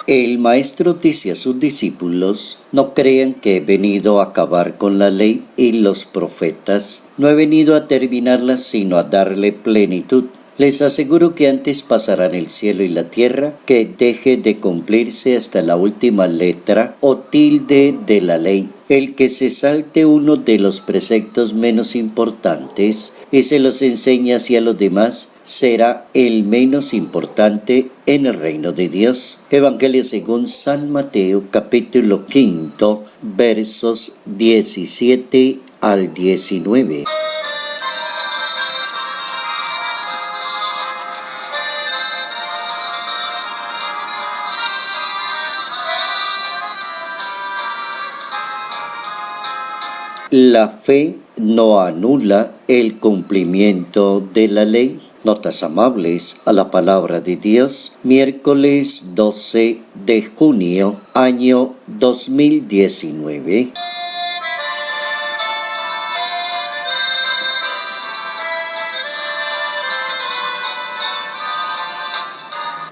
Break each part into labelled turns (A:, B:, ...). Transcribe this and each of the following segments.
A: El maestro dice a sus discípulos: no crean que he venido a acabar con la ley y los profetas. No he venido a terminarla, sino a darle plenitud. Les aseguro que antes pasarán el cielo y la tierra que deje de cumplirse hasta la última letra o tilde de la ley. El que se salte uno de los preceptos menos importantes y se los enseñe hacia los demás será el menos importante en el reino de Dios. Evangelio según San Mateo, capítulo 5, versos 17 al 19. La fe no anula el cumplimiento de la ley. Notas amables a la palabra de Dios, miércoles 12 de junio, año 2019.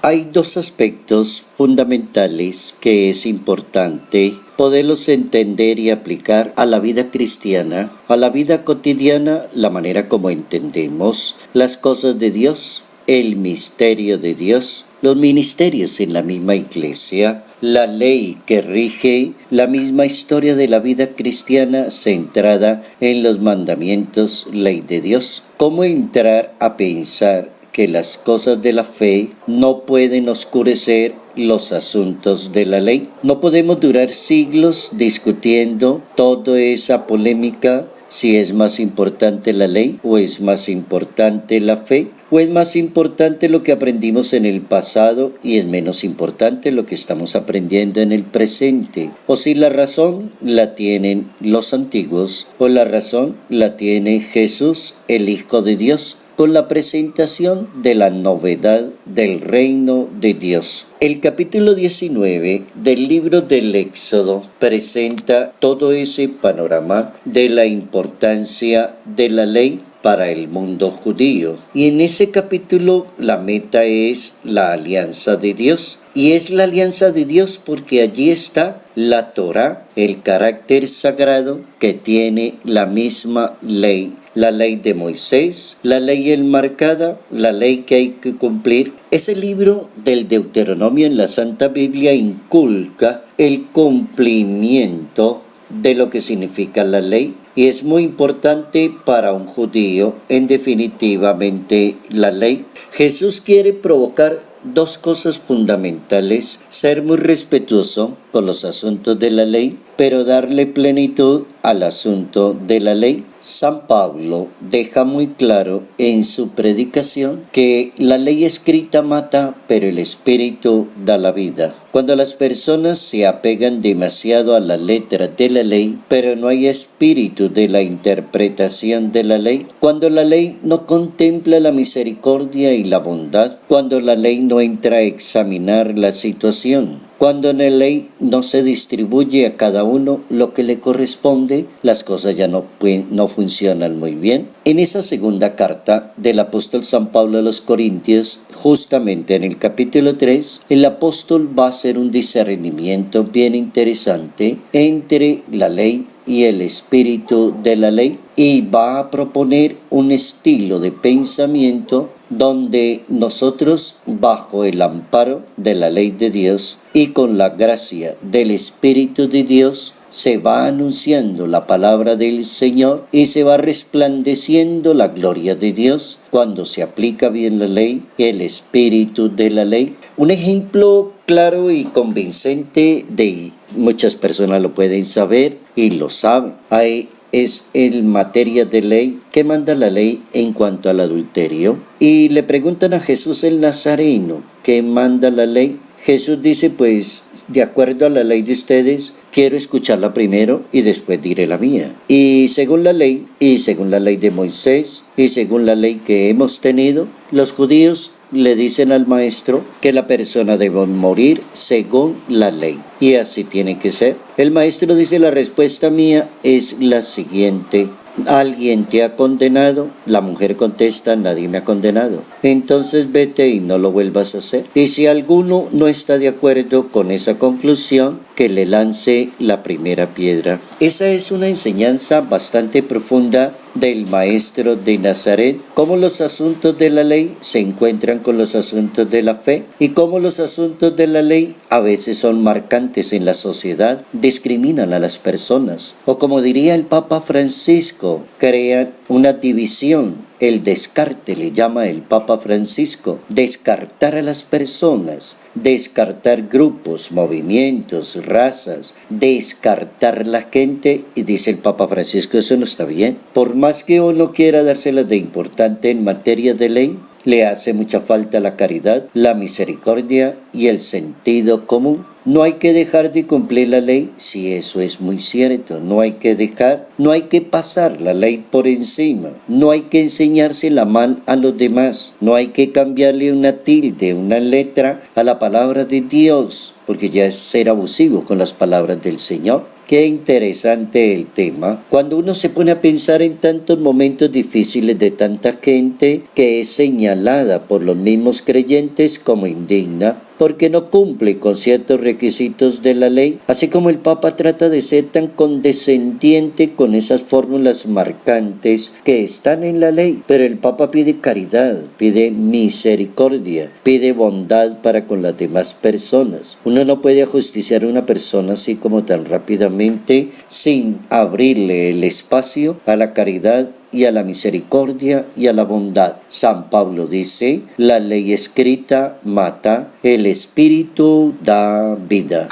A: Hay dos aspectos fundamentales que es importante poderlos entender y aplicar a la vida cristiana, a la vida cotidiana, la manera como entendemos las cosas de Dios, el misterio de Dios, los ministerios en la misma iglesia, la ley que rige la misma historia de la vida cristiana centrada en los mandamientos, ley de Dios. ¿Cómo entrar a pensar que las cosas de la fe no pueden oscurecer los asuntos de la ley? No podemos durar siglos discutiendo toda esa polémica, si es más importante la ley o es más importante la fe, o es más importante lo que aprendimos en el pasado y es menos importante lo que estamos aprendiendo en el presente, o si la razón la tienen los antiguos o la razón la tiene Jesús, el Hijo de Dios, con la presentación de la novedad del reino de Dios. El capítulo 19 del libro del Éxodo presenta todo ese panorama de la importancia de la ley para el mundo judío. Y en ese capítulo la meta es la alianza de Dios. Y es la alianza de Dios porque allí está la Torá, el carácter sagrado que tiene la misma ley. La ley de Moisés, la ley enmarcada, la ley que hay que cumplir. Ese libro del Deuteronomio en la Santa Biblia inculca el cumplimiento de lo que significa la ley y es muy importante para un judío, en definitivamente la ley. Jesús quiere provocar dos cosas fundamentales: ser muy respetuoso con los asuntos de la ley, pero darle plenitud al asunto de la ley. San Pablo deja muy claro en su predicación que la ley escrita mata, pero el Espíritu da la vida. Cuando las personas se apegan demasiado a la letra de la ley, pero no hay espíritu de la interpretación de la ley, cuando la ley no contempla la misericordia y la bondad, cuando la ley no entra a examinar la situación, cuando en la ley no se distribuye a cada uno lo que le corresponde, las cosas ya no funcionan muy bien. En esa segunda carta del apóstol San Pablo a los Corintios, justamente en el capítulo 3, el apóstol va a hacer un discernimiento bien interesante entre la ley y el espíritu de la ley y va a proponer un estilo de pensamiento donde nosotros, bajo el amparo de la ley de Dios y con la gracia del Espíritu de Dios, se va anunciando la palabra del Señor y se va resplandeciendo la gloria de Dios cuando se aplica bien la ley y el espíritu de la ley. Un ejemplo claro y convincente de muchas personas lo pueden saber y lo saben. Es en materia de ley. ¿Qué manda la ley en cuanto al adulterio? Y le preguntan a Jesús el Nazareno, ¿qué manda la ley? Jesús dice, pues, de acuerdo a la ley de ustedes, quiero escucharla primero y después diré la mía. Y según la ley de Moisés, y según la ley que hemos tenido, los judíos le dicen al maestro que la persona debe morir según la ley. Y así tiene que ser. El maestro dice, la respuesta mía es la siguiente: ¿Alguien te ha condenado? La mujer contesta, nadie me ha condenado. Entonces vete y no lo vuelvas a hacer. Y si alguno no está de acuerdo con esa conclusión, que le lance la primera piedra. Esa es una enseñanza bastante profunda del maestro de Nazaret, cómo los asuntos de la ley se encuentran con los asuntos de la fe y cómo los asuntos de la ley a veces son marcantes en la sociedad, discriminan a las personas, o como diría el Papa Francisco, crean una división. El descarte le llama el Papa Francisco, descartar a las personas, descartar grupos, movimientos, razas, descartar la gente, y dice el Papa Francisco, eso no está bien. Por más que uno quiera dárselas de importante en materia de ley, le hace mucha falta la caridad, la misericordia y el sentido común. No hay que dejar de cumplir la ley, sí, eso es muy cierto, no hay que pasar la ley por encima, no hay que enseñársela mal a los demás, no hay que cambiarle una tilde, una letra a la palabra de Dios, porque ya es ser abusivo con las palabras del Señor. Qué interesante el tema, cuando uno se pone a pensar en tantos momentos difíciles de tanta gente que es señalada por los mismos creyentes como indigna, porque no cumple con ciertos requisitos de la ley, así como el Papa trata de ser tan condescendiente con esas fórmulas marcantes que están en la ley, pero el Papa pide caridad, pide misericordia, pide bondad para con las demás personas. Uno no puede ajusticiar a una persona así como tan rápidamente sin abrirle el espacio a la caridad y a la misericordia y a la bondad. San Pablo dice, la ley escrita mata, el espíritu da vida.